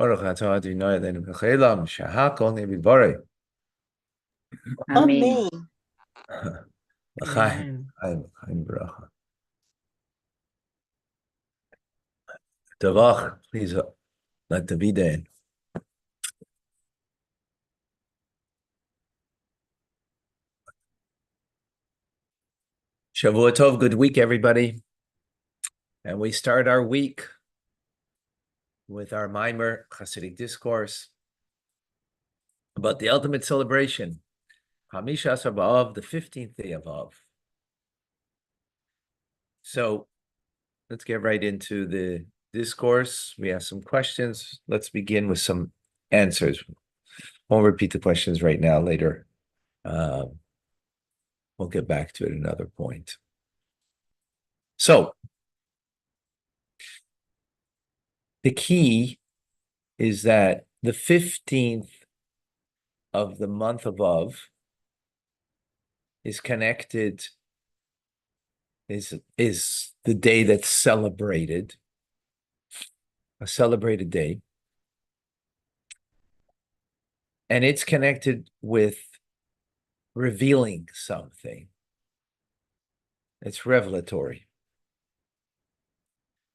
Baruch atah Adonai Eloheinu melech shehakol nהיה b'dbarei. Amen. Amen. L'chaim, Amen. l'chaim bracha. Tavach, please let the vida in. Shavua Tov, good week, everybody. And we start our week with our Maimer Hasidic discourse about the ultimate celebration, Hamisha Asar B'Av, the 15th day of Av. So let's get right into the discourse. We have some questions. Let's begin with some answers. Won't repeat the questions right now. Later, we'll get back to it at another point. So the key is that the 15th of the month of Av is connected, is the day that's celebrated, a celebrated day. And it's connected with revealing something. It's revelatory.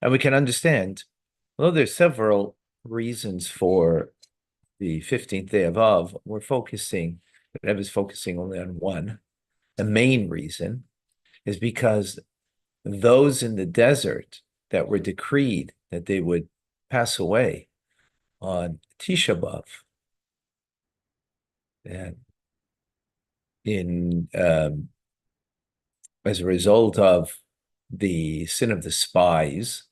And we can understand, although there's several reasons for the 15th day of Av, we're focusing, the Rebbe is focusing only on one. The main reason is because those in the desert that were decreed that they would pass away on Tisha B'Av, and as a result of the sin of the spies,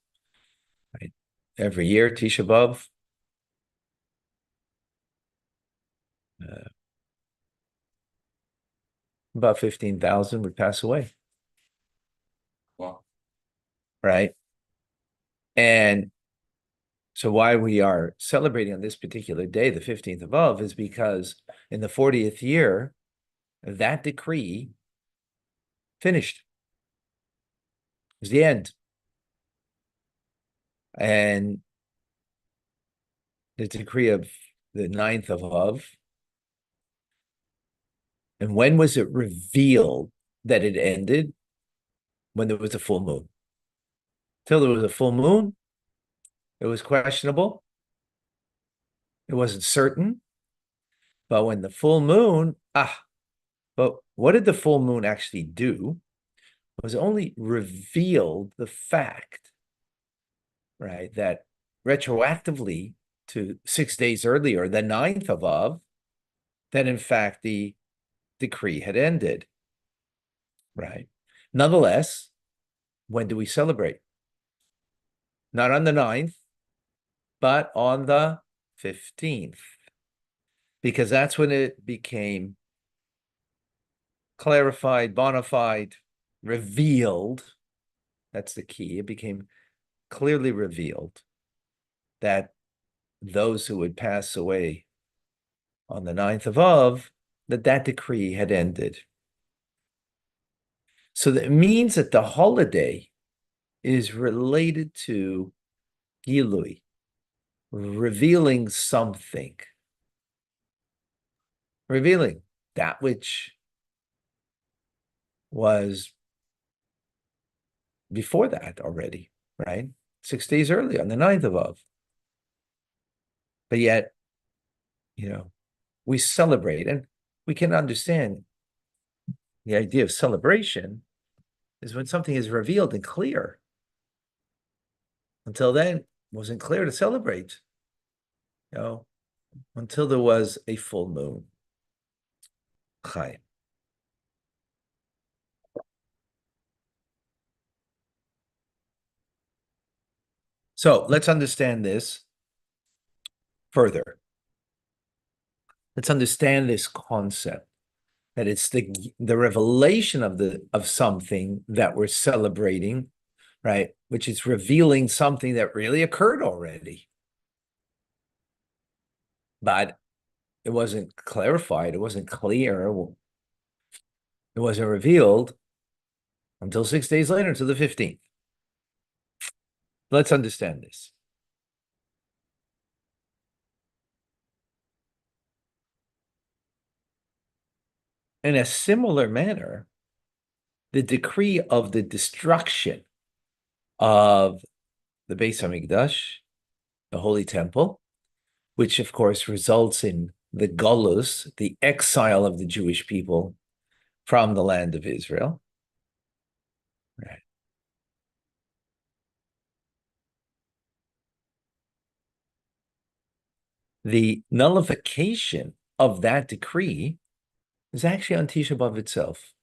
right? Every year, Tisha B'Av, about 15,000 would pass away. Wow. Right? And so why we are celebrating on this particular day, the 15th of Av, is because in the 40th year, that decree finished. It was the end. And the decree of the 9th of Av. And when was it revealed that it ended? When there was a full moon. Till there was a full moon, it was questionable. It wasn't certain. But when the full moon, but what did the full moon actually do? It was only revealed the fact, right, that retroactively to 6 days earlier, the 9th of Av, that in fact the decree had ended, right? Nonetheless, when do we celebrate? Not on the 9th, but on the 15th, because that's when it became clarified, bona fide, revealed. That's the key. It became clearly revealed that those who would pass away on the 9th of Av, that decree had ended. So that means that the holiday is related to Gilui, revealing something, revealing that which was before that already, right? 6 days earlier, on the 9th of Av. But yet, we celebrate, and we can understand the idea of celebration is when something is revealed and clear. Until then, it wasn't clear to celebrate, until there was a full moon. Chai. So let's understand this further. Let's understand this concept that it's the revelation of something that we're celebrating, right? Which is revealing something that really occurred already, but it wasn't clarified. It wasn't clear. It wasn't revealed until 6 days later, until the 15th. Let's understand this. In a similar manner, the decree of the destruction of the Beis Hamikdash, the Holy Temple, which of course results in the Golus, the exile of the Jewish people from the land of Israel. Right. The nullification of that decree is actually on Tisha B'Av itself.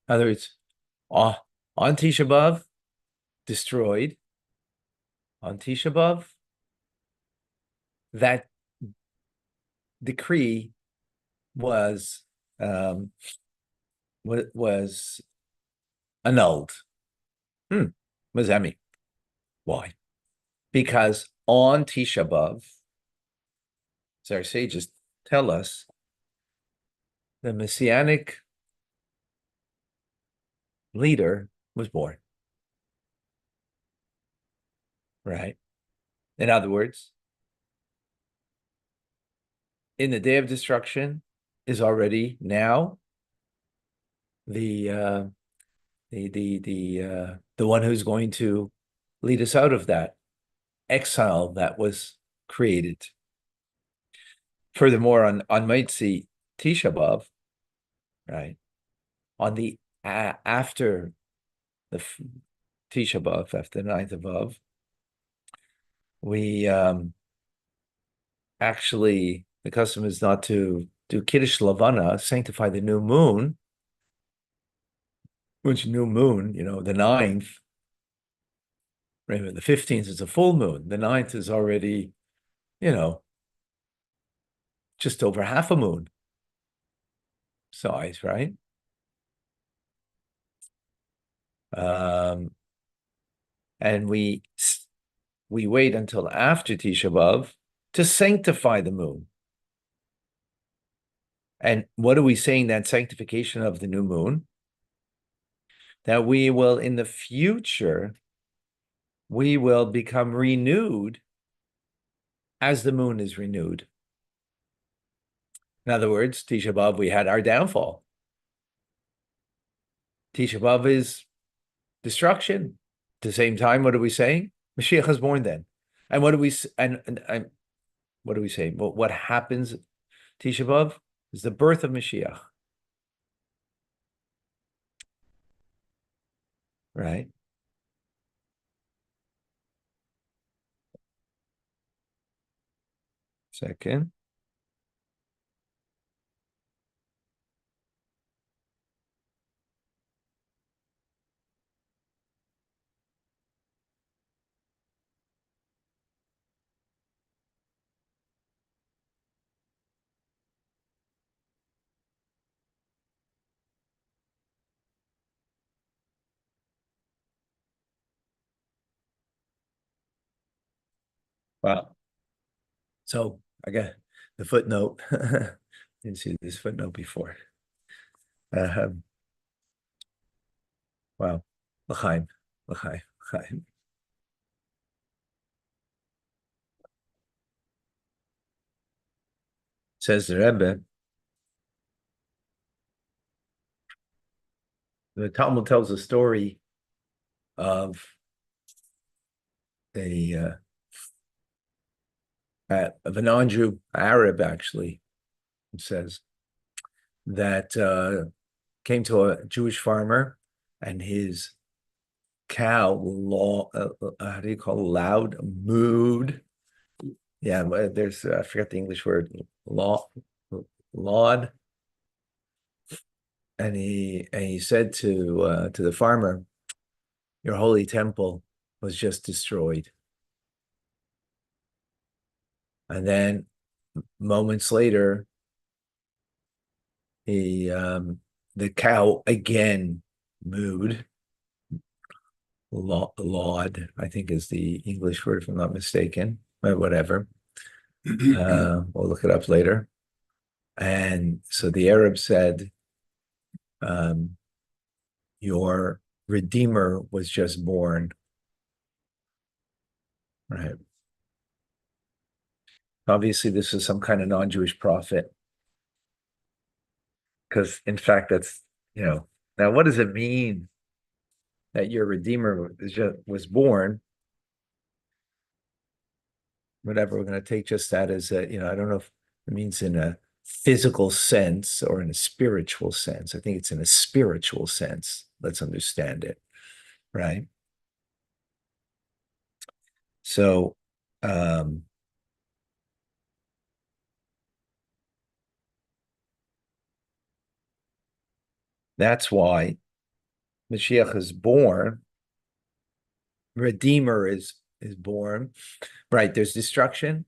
In other words, on Tisha B'Av, destroyed. On Tisha B'Av, that decree was was annulled. What does that mean? Why? Because on Tisha B'Av, as our sages tell us, the Messianic leader was born. Right? In other words, in the day of destruction is already now the one who's going to lead us out of that exile that was created. Furthermore, on Moitzi Tisha B'Av, right, on the after the Tisha B'Av, after the 9th of Av, we actually, the custom is not to do Kiddush Lavana, sanctify the new moon, which new moon, the 9th, right, the 15th is a full moon. The 9th is already, just over half a moon size, right? And we wait until after Tisha B'Av to sanctify the moon. And what are we saying, that sanctification of the new moon? That we will, in the future, we will become renewed as the moon is renewed. In other words, Tisha B'Av, we had our downfall. Tisha B'Av is destruction. At the same time, what are we saying? Mashiach is born then. And what do we what do we say? Well, what happens Tisha B'Av is the birth of Mashiach. Right? Second. Wow. So I got the footnote. Didn't see this footnote before. Wow. L'chaim. L'chaim. L'chaim. Says the Rebbe, the Talmud tells a story of a of a non-Jew, Arab actually, it says, that came to a Jewish farmer, and his cow, how do you call it? Loud mooed. Yeah, there's I forget the English word, laud. And he said to the farmer, "Your holy temple was just destroyed." And then moments later, the cow again mooed. Laud, I think, is the English word, if I'm not mistaken, but whatever. We'll look it up later. And so the Arab said, your Redeemer was just born. Right. Obviously, this is some kind of non-Jewish prophet. Because in fact, that's, now what does it mean that your Redeemer was born? Whatever, we're going to take just that as I don't know if it means in a physical sense or in a spiritual sense. I think it's in a spiritual sense. Let's understand it, right? So, that's why Mashiach is born. Redeemer is born, right? There's destruction,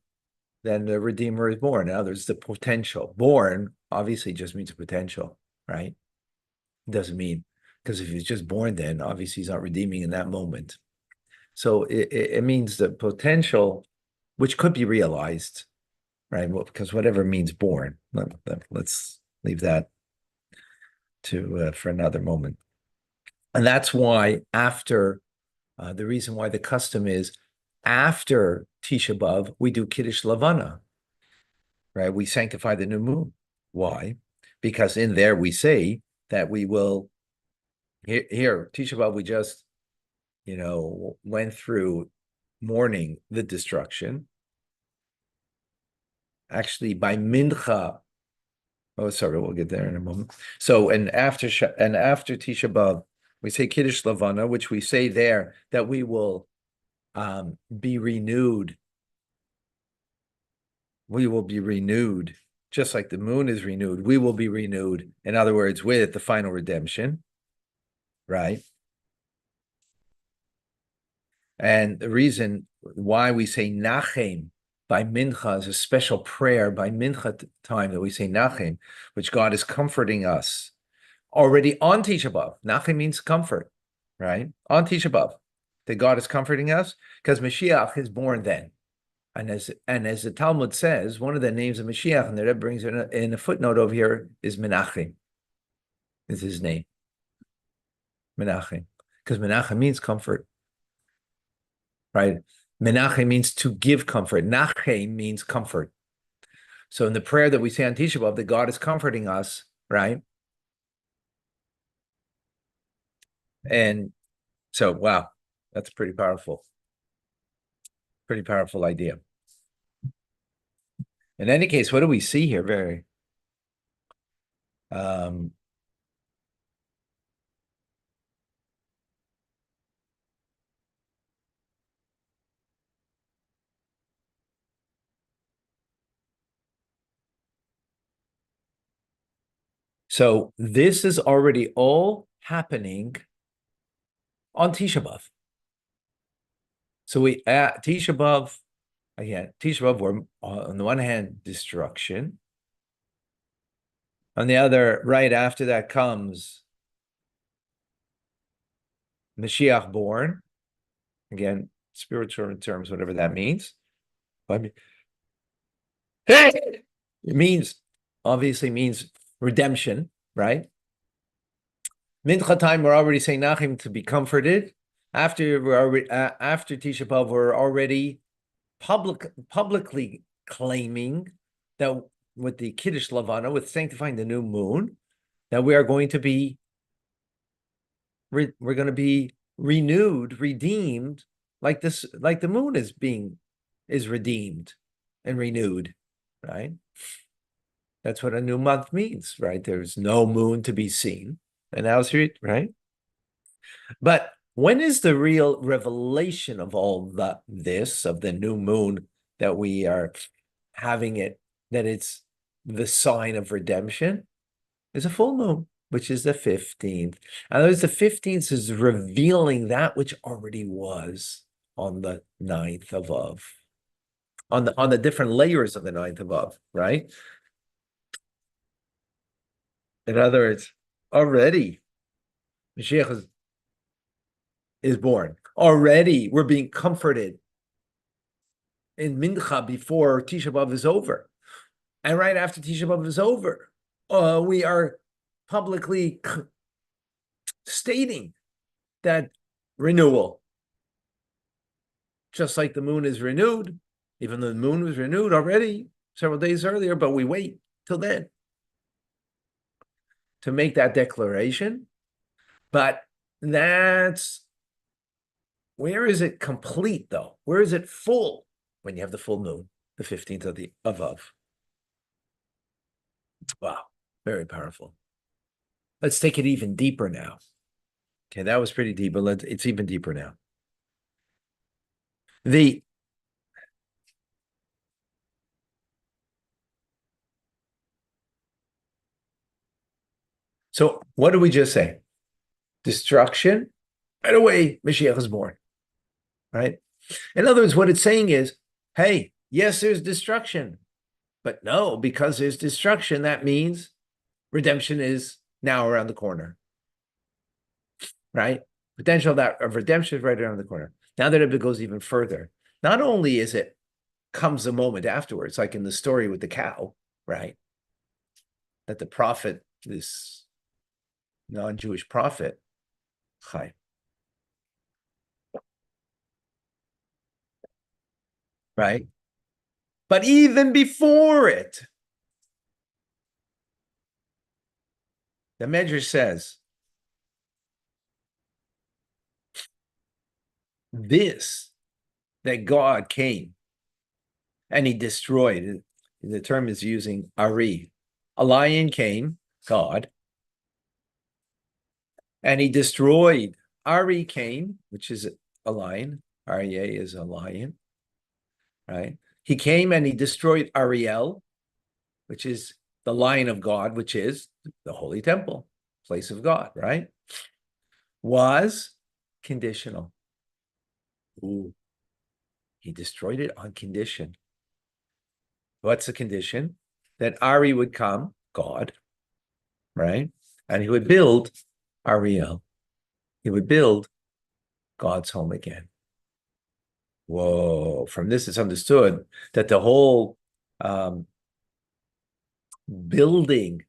then the Redeemer is born. Now there's the potential. Born obviously just means potential, right? It doesn't mean, because if he's just born, then obviously he's not redeeming in that moment. So it means the potential, which could be realized, right? Well, because whatever means born. Let's leave that to for another moment. And that's why after the reason why the custom is after Tisha B'Av, we do Kiddush Lavana, right? We sanctify the new moon. Why? Because in there we say that we will, here Tisha B'Av, we just, went through mourning the destruction. Actually, by Mincha, oh, sorry, we'll get there in a moment. So, and after Tisha B'Av, we say Kiddush Lavana, which we say there that we will be renewed. We will be renewed, just like the moon is renewed. We will be renewed. In other words, with the final redemption, right? And the reason why we say Nachem by Mincha is a special prayer by Mincha time that we say Nachem, which God is comforting us already on Tisha B'Av. Nachem means comfort, right? On Tisha B'Av, that God is comforting us because Mashiach is born then. And as the Talmud says, one of the names of Mashiach, and the Rebbe brings in a footnote over here, is Menachem. Is his name. Menachem. Because Menachem means comfort. Right? Menachem means to give comfort. Nachem means comfort. So in the prayer that we say on Tisha B'Av, that God is comforting us, right? And so, wow, that's pretty powerful. Pretty powerful idea. In any case, what do we see here? Very so this is already all happening on Tisha B'Av. So we at Tisha B'Av, again, Tisha B'Av, we're on the one hand, destruction. On the other, right after that comes Mashiach born. Again, spiritual terms, whatever that means. It means, obviously means redemption, right? Mincha time, we're already saying Nachim to be comforted. After Tisha B'Av, we're already publicly claiming that with the Kiddush Lavana, with sanctifying the new moon, that we are going to be we're going to be renewed, redeemed, like this, like the moon is redeemed and renewed, right? That's what a new month means, right? There's no moon to be seen. And now it's right. But when is the real revelation of all this of the new moon that we are having it, that it's the sign of redemption? Is a full moon, which is the 15th. And the 15th is revealing that which already was on the 9th of Av, on the different layers of the 9th of Av, right? In other words, already Mashiach is born. Already we're being comforted in Mincha before Tisha B'Av is over. And right after Tisha B'Av is over, we are publicly stating that renewal. Just like the moon is renewed, even though the moon was renewed already several days earlier, but we wait till then. to make that declaration, but that's, where is it complete though? Where is it full? When you have the full moon, the 15th of Av. Wow, very powerful. Let's take it even deeper now. Okay, that was pretty deep, but it's even deeper now. So what did we just say? Destruction, right away, Mashiach is born, right? In other words, what it's saying is, hey, yes, there's destruction, but no, because there's destruction, that means redemption is now around the corner, right? Potential of redemption is right around the corner. Now that it goes even further, not only is it comes a moment afterwards, like in the story with the cow, right? That the prophet, this non-Jewish prophet, right? But even before it, the Medrash says, this, that God came and he destroyed, the term is using Ari. A lion came, God, and he destroyed. Ari came, which is a lion. Aryeh is a lion, right? He came and he destroyed Ariel, which is the lion of God, which is the holy temple, place of God, right? Was conditional. Ooh. He destroyed it on condition. What's the condition? That Ari would come, God, right? And he would build Ariel. He would build God's home again. Whoa. From this, it's understood that the whole building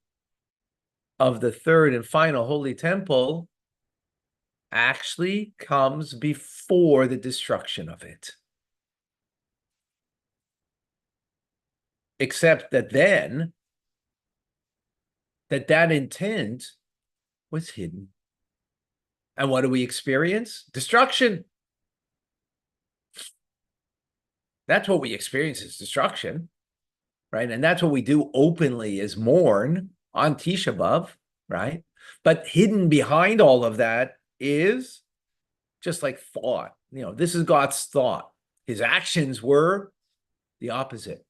of the third and final holy temple actually comes before the destruction of it. Except that then, that intent was hidden. And what do we experience? Destruction. That's what we experience is destruction, right? And that's what we do openly is mourn on Tisha B'Av, right? But hidden behind all of that is just like thought. You know, this is God's thought. His actions were the opposite.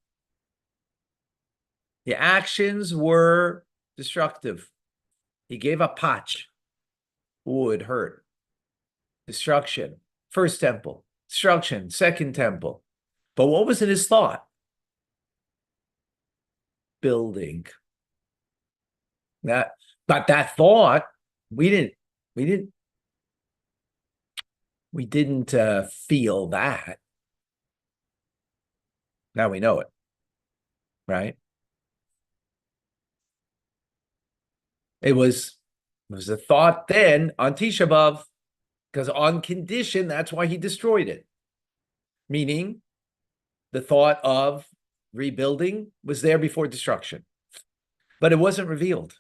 The actions were destructive. He gave a patch. Ooh, it hurt. Destruction. First temple. Destruction. Second temple. But what was in his thought? Building. But that thought, we didn't feel that. Now we know it, right? It was a thought then on Tisha B'Av, because on condition, that's why he destroyed it. Meaning, the thought of rebuilding was there before destruction, but it wasn't revealed.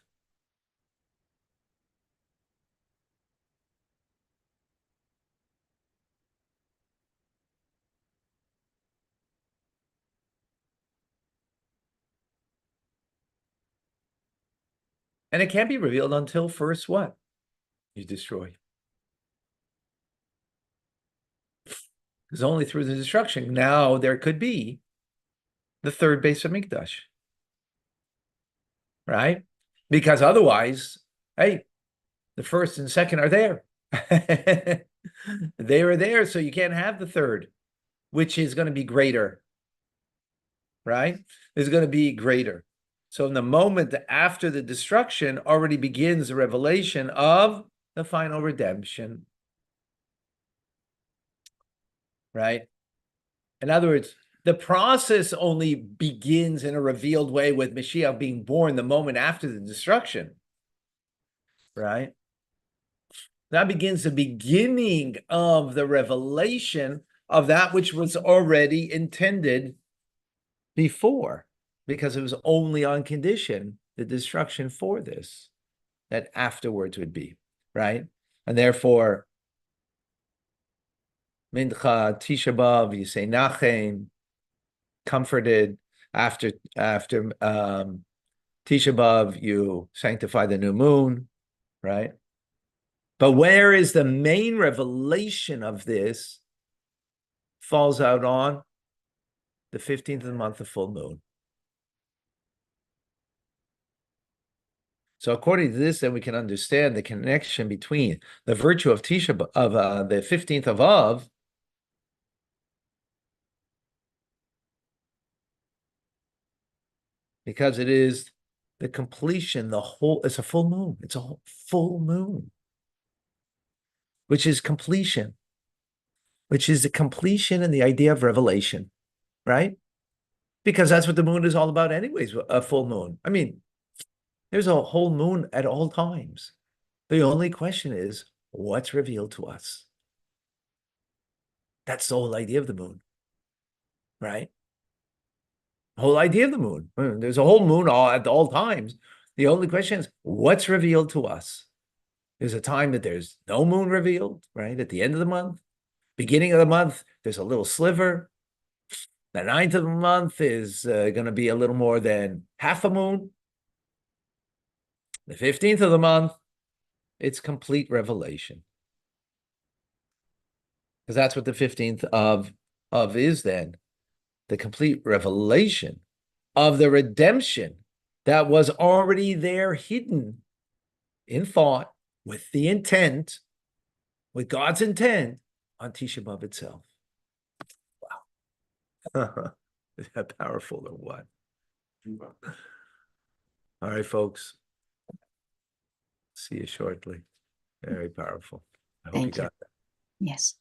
And it can't be revealed until first what? You destroy. Because only through the destruction, now there could be the third Beis Hamikdash. Right? Because otherwise, hey, the first and second are there. They are there, so you can't have the third, which is going to be greater. Right? Is going to be greater. So in the moment after the destruction already begins the revelation of the final redemption. Right? In other words, the process only begins in a revealed way with Mashiach being born the moment after the destruction. Right? That begins the beginning of the revelation of that which was already intended before, because it was only on condition, the destruction for this. that afterwards would be, right? And therefore, Mincha, Tisha B'Av, you say Nachem, comforted. After Tisha B'Av, you sanctify the new moon, right? But where is the main revelation of this? Falls out on the 15th of the month of full moon. So according to this, then we can understand the connection between the virtue of Tisha of the 15th of Av because it is the completion, it's a full moon. It's a full moon, which is completion, which is the completion and the idea of revelation, right? Because that's what the moon is all about anyways, a full moon. I mean, there's a whole moon at all times. The only question is, what's revealed to us? That's the whole idea of the moon, right? The whole idea of the moon. There's a whole moon at all times. The only question is, what's revealed to us? There's a time that there's no moon revealed, right? At the end of the month. Beginning of the month, there's a little sliver. The 9th of the month is going to be a little more than half a moon. The 15th of the month, it's complete revelation. Because that's what the 15th of is then. The complete revelation of the redemption that was already there hidden in thought with the intent, with God's intent on Tisha B'Av itself. Wow. Is that powerful or what? All right, folks. See you shortly. Very powerful. I hope you Thank you. got that. Yes.